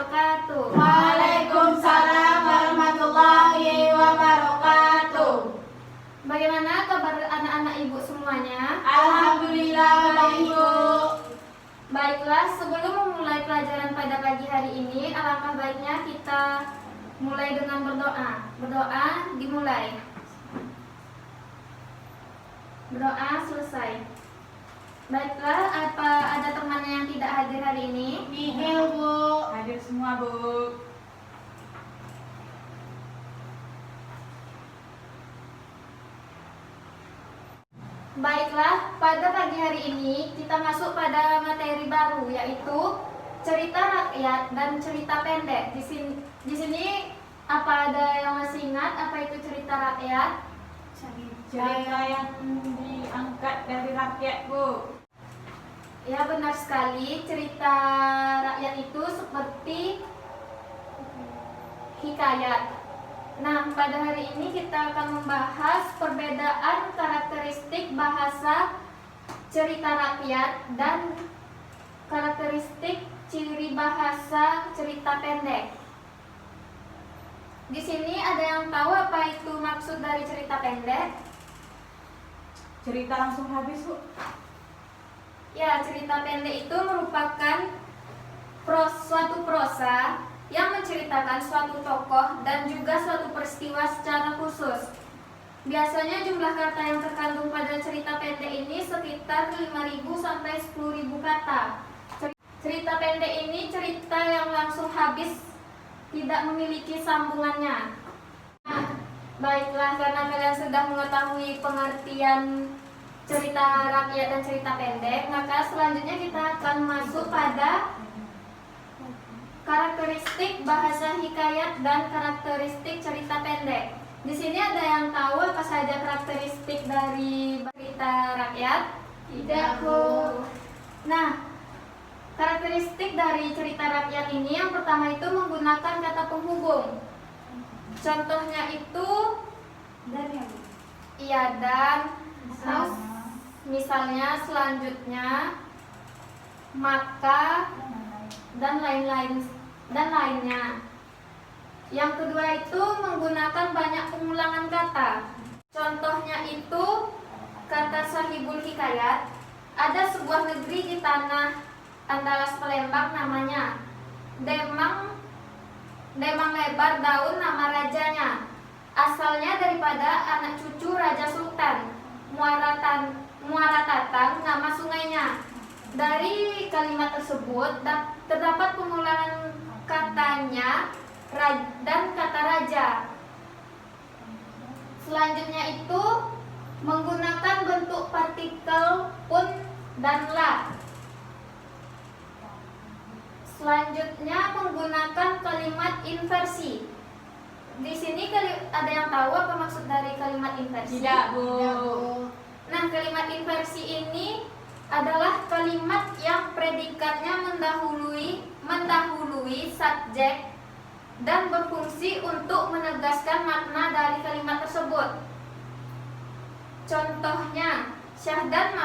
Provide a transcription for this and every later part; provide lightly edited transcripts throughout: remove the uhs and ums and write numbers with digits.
wabarakatuh. Waalaikumsalam warahmatullahi wabarakatuh. Bagaimana kabar anak-anak ibu semuanya? Alhamdulillah baik, Bu. Baiklah, sebelum memulai pelajaran pada pagi hari ini, alangkah baiknya kita mulai dengan berdoa. Berdoa dimulai. Berdoa selesai. Baiklah, apa ada temannya yang tidak hadir hari ini? Nihil, Bu. Hadir semua, Bu. Baiklah, pada pagi hari ini kita masuk pada materi baru, yaitu cerita rakyat dan cerita pendek. Di sini apa ada yang masih ingat apa itu cerita rakyat? Cerita yang diangkat dari rakyat, Bu. Ya, benar sekali. Cerita rakyat itu seperti hikayat. Nah, pada hari ini kita akan membahas perbedaan karakteristik bahasa cerita rakyat dan karakteristik ciri bahasa cerita pendek. Di sini ada yang tahu apa itu maksud dari cerita pendek? Cerita langsung habis, Bu. Ya, cerita pendek itu merupakan suatu prosa yang menceritakan suatu tokoh dan juga suatu peristiwa secara khusus. Biasanya jumlah kata yang terkandung pada cerita pendek ini sekitar 5.000 sampai 10.000 kata. Cerita pendek ini cerita yang langsung habis, tidak memiliki sambungannya. Nah, baiklah, karena kalian sudah mengetahui pengertian cerita rakyat dan cerita pendek, maka selanjutnya kita akan masuk pada karakteristik bahasa hikayat dan karakteristik cerita pendek. Di sini ada yang tahu apa saja karakteristik dari cerita rakyat? Tidak, Bu. Nah, karakteristik dari cerita rakyat ini yang pertama itu menggunakan kata penghubung. Contohnya itu Dan ya, Bu. iya, dan, terus misalnya selanjutnya maka dan lainnya. Yang kedua itu menggunakan banyak pengulangan kata. Contohnya itu kata sahibul hikayat. Ada sebuah negeri di tanah Andalas Palembang namanya Demang Lebar Daun, nama rajanya. Asalnya daripada anak cucu Raja Sultan. Muara Tatang, nama sungainya. Dari kalimat tersebut terdapat pengulangan katanya dan kata raja. Selanjutnya itu menggunakan bentuk partikel pun dan la. Selanjutnya menggunakan kalimat inversi. Di sini ada yang tahu apa maksud dari kalimat inversi? Tidak, Bu. Nah, kalimat inversi ini adalah kalimat yang predikatnya mendahului subjek dan berfungsi untuk menegaskan makna dari kalimat tersebut. Contohnya, syahdan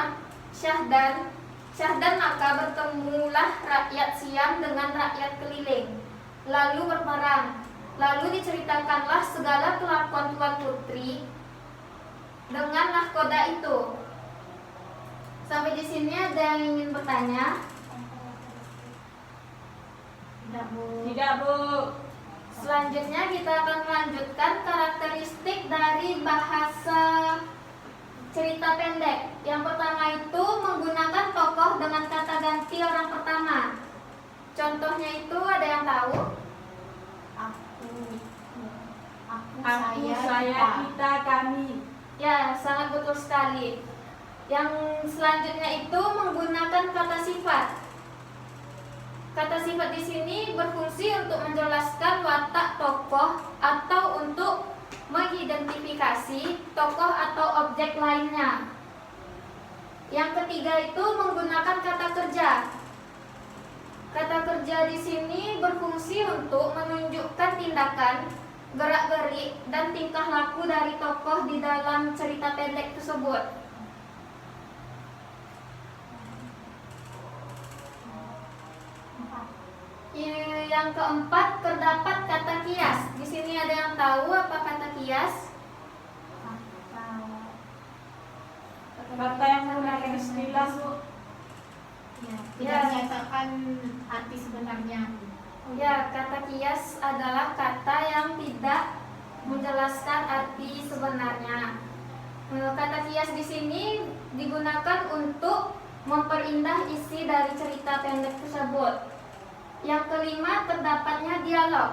maka bertemulah rakyat Siam dengan rakyat keliling, lalu berperang. Lalu diceritakanlah segala kelakuan tuan putri dengan nahkoda itu. Sampai di sini ada yang ingin bertanya? Tidak, Bu. Tidak, Bu. Selanjutnya kita akan melanjutkan karakteristik dari bahasa cerita pendek. Yang pertama itu menggunakan tokoh dengan kata ganti orang pertama. Contohnya itu ada yang tahu? Aku, saya, kita, kami. Ya, sangat betul sekali. Yang selanjutnya itu menggunakan kata sifat. Kata sifat di sini berfungsi untuk menjelaskan watak tokoh atau untuk mengidentifikasi tokoh atau objek lainnya. Yang ketiga itu menggunakan kata kerja. Kata kerja di sini berfungsi untuk menunjukkan tindakan, gerak-gerik, dan tingkah laku dari tokoh di dalam cerita pendek tersebut. yang keempat terdapat kata kias. Di sini ada yang tahu apa kata kias? Kata yang menggunakan istilah Bu. Ya, tidak Ya. menyatakan arti sebenarnya. Ya, kata kias adalah kata yang tidak menjelaskan arti sebenarnya. Kata kias di sini digunakan untuk memperindah isi dari cerita pendek tersebut. Yang kelima, terdapatnya dialog.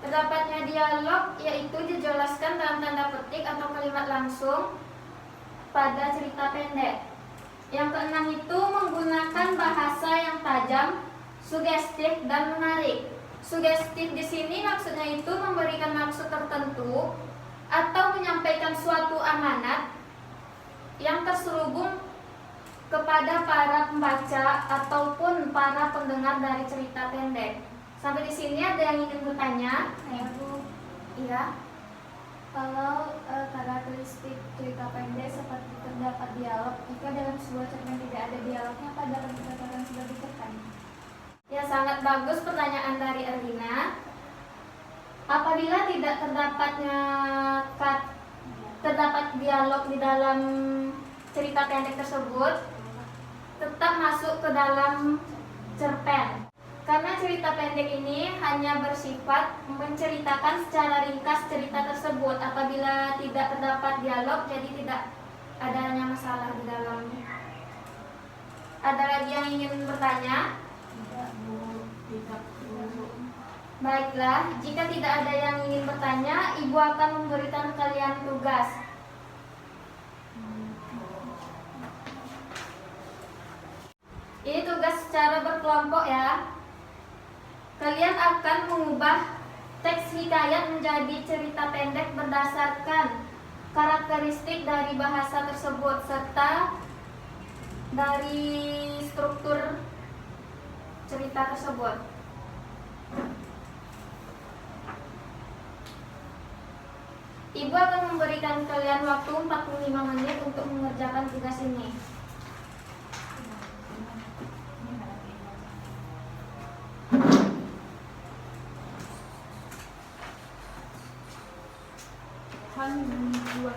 Terdapatnya dialog yaitu dijelaskan dalam tanda petik atau kalimat langsung pada cerita pendek. Yang keenam itu menggunakan bahasa yang tajam, sugestif dan menarik. Sugestif di sini maksudnya itu memberikan maksud tertentu atau menyampaikan suatu amanat yang terselubung kepada para pembaca ataupun para pendengar dari cerita pendek. Sampai di sini ada yang ingin bertanya? Bu, Iya. kalau karakteristik cerita pendek seperti terdapat dialog, jika dalam sebuah cerpen tidak ada dialognya, apa dapat dikatakan sebagai cerpen? Ya, sangat bagus pertanyaan dari Erlina. Apabila tidak terdapat dialog di dalam cerita pendek tersebut, tetap masuk ke dalam cerpen. Karena cerita pendek ini hanya bersifat menceritakan secara ringkas cerita tersebut. Apabila tidak terdapat dialog, jadi tidak adanya masalah di dalamnya. Ada lagi yang ingin bertanya? Tidak Bu, tidak Bu. Baiklah, jika tidak ada yang ingin bertanya, Ibu akan memberikan kalian tugas. Ini tugas secara berkelompok ya. Kalian akan mengubah teks hikayat menjadi cerita pendek berdasarkan karakteristik dari bahasa tersebut serta dari struktur cerita tersebut. Ibu akan memberikan kalian waktu 45 menit untuk mengerjakan tugas ini. Dua.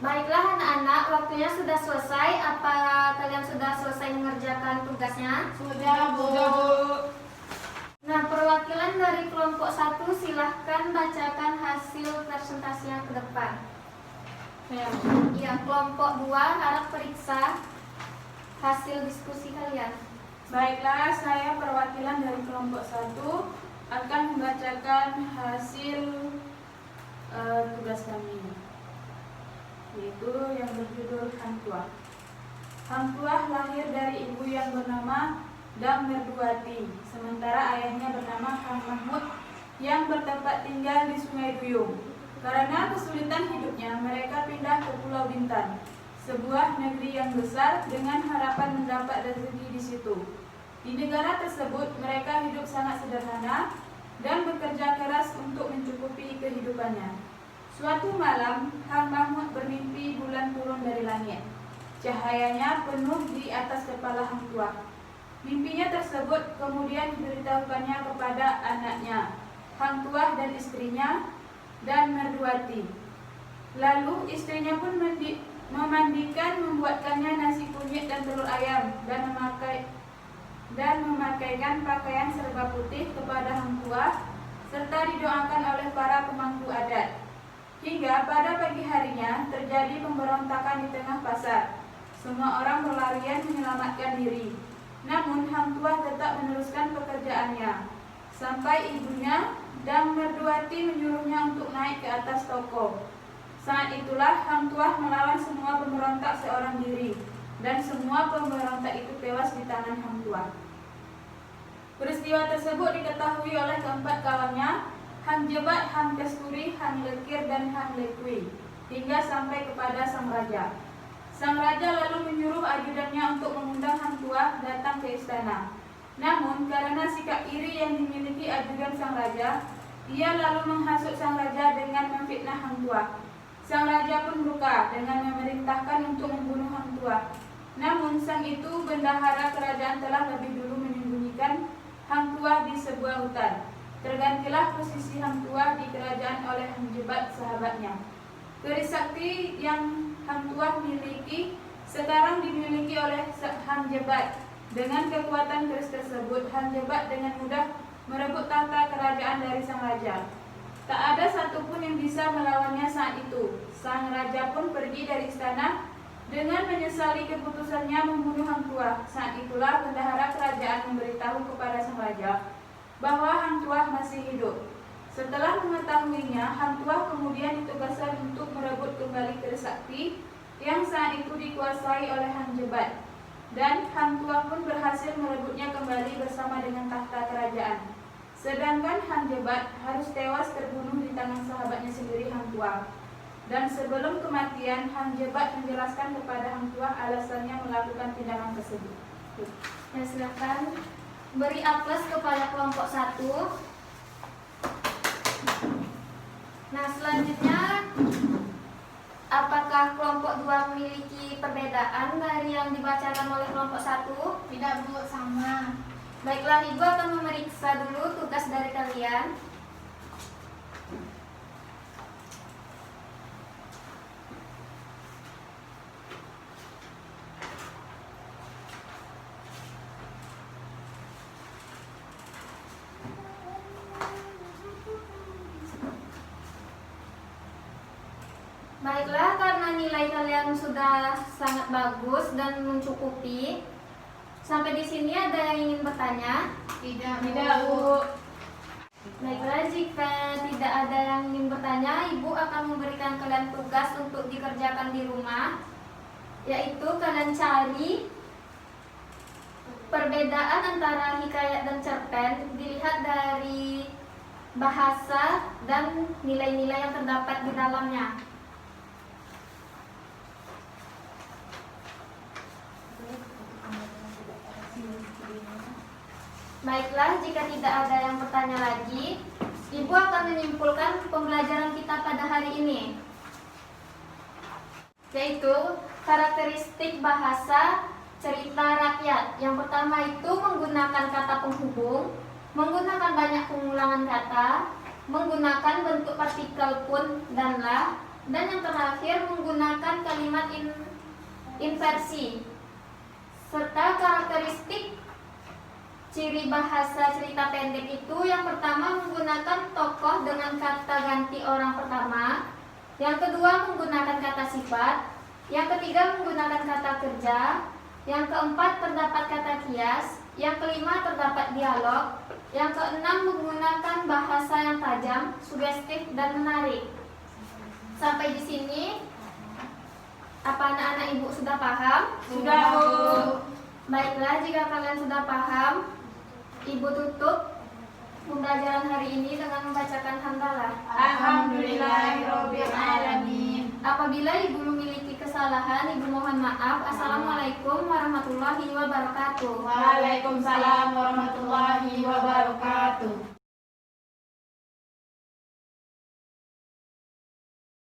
Baiklah anak-anak, waktunya sudah selesai. Apa kalian sudah selesai mengerjakan tugasnya? Sudah, Bu. Sudah Bu. Nah, perwakilan dari kelompok 1 silahkan bacakan hasil presentasinya ke depan. Saya. Ya, kelompok 2 harap periksa hasil diskusi kalian. Baiklah, saya perwakilan dari kelompok 1 akan membacakan hasil tugas kami, yaitu yang berjudul Hang Tuah. Hang Tuah lahir dari ibu yang bernama Dam Merduati, sementara ayahnya bernama Kang Mahmud yang bertempat tinggal di Sungai Duyung. Karena kesulitan hidupnya, mereka pindah ke Pulau Bintan, sebuah negeri yang besar dengan harapan mendapat rezeki di situ. Di negara tersebut, mereka hidup sangat sederhana dan bekerja keras untuk mencukupi kehidupannya. Suatu malam, Kang Mahmud bermimpi bulan turun dari langit. Cahayanya penuh di atas kepala Hang Tuah. Mimpinya tersebut kemudian diberitahukannya kepada anaknya, Hang Tuah dan istrinya, dan Merduati. Lalu istrinya pun memandikan, membuatkannya nasi kunyit dan telur ayam, dan memakaikan pakaian serba putih kepada Hang Tuah, serta didoakan oleh para pemangku adat. Hingga pada pagi harinya terjadi pemberontakan di tengah pasar. Semua orang berlarian menyelamatkan diri. Namun hang tuah tetap meneruskan pekerjaannya sampai ibunya dan merduati menyuruhnya untuk naik ke atas toko. Saat itulah hang tuah melawan semua pemberontak seorang diri, dan semua pemberontak itu tewas di tangan hang tuah. Peristiwa tersebut diketahui oleh keempat kawannya, Hang Jebat, Hang Kasturi, Hang Lekir, dan Hang Lekui, hingga sampai kepada sang raja. Sang raja lalu menyuruh ajudannya untuk mengundang hang tuah datang ke istana. Namun karena sikap iri yang dimiliki ajudan sang raja, ia lalu menghasut sang raja dengan memfitnah hang tuah. Sang raja pun murka dengan memerintahkan untuk membunuh hang tuah. Namun sang itu bendahara kerajaan telah lebih dulu menyembunyikan hang tuah di sebuah hutan. Tergantilah posisi hang tuah di kerajaan oleh Hang Jebat sahabatnya. Keris sakti yang hang tuah miliki sekarang dimiliki oleh Hang Jebat. Dengan kekuatan keris tersebut, Hang Jebat dengan mudah merebut tahta kerajaan dari sang raja. Tak ada satupun yang bisa melawannya saat itu. Sang raja pun pergi dari istana dengan menyesali keputusannya membunuh hang tuah. Saat itulah bendahara kerajaan memberitahu kepada sang raja bahwa hang tuah masih hidup. Setelah mengetahuinya, hang tuah kemudian ditugaskan untuk merebut kembali keris sakti yang saat itu dikuasai oleh Hang Jebat. Dan hang tuah pun berhasil merebutnya kembali bersama dengan tahta kerajaan. Sedangkan Hang Jebat harus tewas terbunuh di tangan sahabatnya sendiri, hang tuah. Dan sebelum kematian, Hang Jebat menjelaskan kepada hang tuah alasannya melakukan tindakan tersebut. Ya, silakan beri A+ kepada kelompok 1. Nah, selanjutnya apakah kelompok 2 memiliki perbedaan dari yang dibacakan oleh kelompok 1? Tidak, Bu, sama. Baiklah, Ibu akan memeriksa dulu tugas dari kalian. Baiklah, karena nilai kalian sudah sangat bagus dan mencukupi. Sampai di sini ada yang ingin bertanya? Tidak, Bu. Baiklah, jika tidak ada yang ingin bertanya, Ibu akan memberikan kalian tugas untuk dikerjakan di rumah, yaitu kalian cari perbedaan antara hikayat dan cerpen dilihat dari bahasa dan nilai-nilai yang terdapat di dalamnya. Baiklah, jika tidak ada yang bertanya lagi, Ibu akan menyimpulkan pembelajaran kita pada hari ini, yaitu karakteristik bahasa cerita rakyat. Yang pertama itu menggunakan kata penghubung, menggunakan banyak pengulangan kata, menggunakan bentuk partikel pun dan lah, dan yang terakhir menggunakan kalimat inversi. Serta karakteristik ciri bahasa cerita pendek itu yang pertama menggunakan tokoh dengan kata ganti orang pertama, yang kedua menggunakan kata sifat, yang ketiga menggunakan kata kerja, yang keempat terdapat kata kias, yang kelima terdapat dialog, yang keenam menggunakan bahasa yang tajam, sugestif dan menarik. Sampai di sini, apa anak-anak Ibu sudah paham? Sudah, Bu. Baiklah, jika kalian sudah paham, Ibu tutup pembelajaran hari ini dengan membacakan hamdalah. Alhamdulillahirabbil alamin. Apabila Ibu memiliki kesalahan, Ibu mohon maaf. Assalamualaikum warahmatullahi wabarakatuh. Waalaikumsalam warahmatullahi wabarakatuh.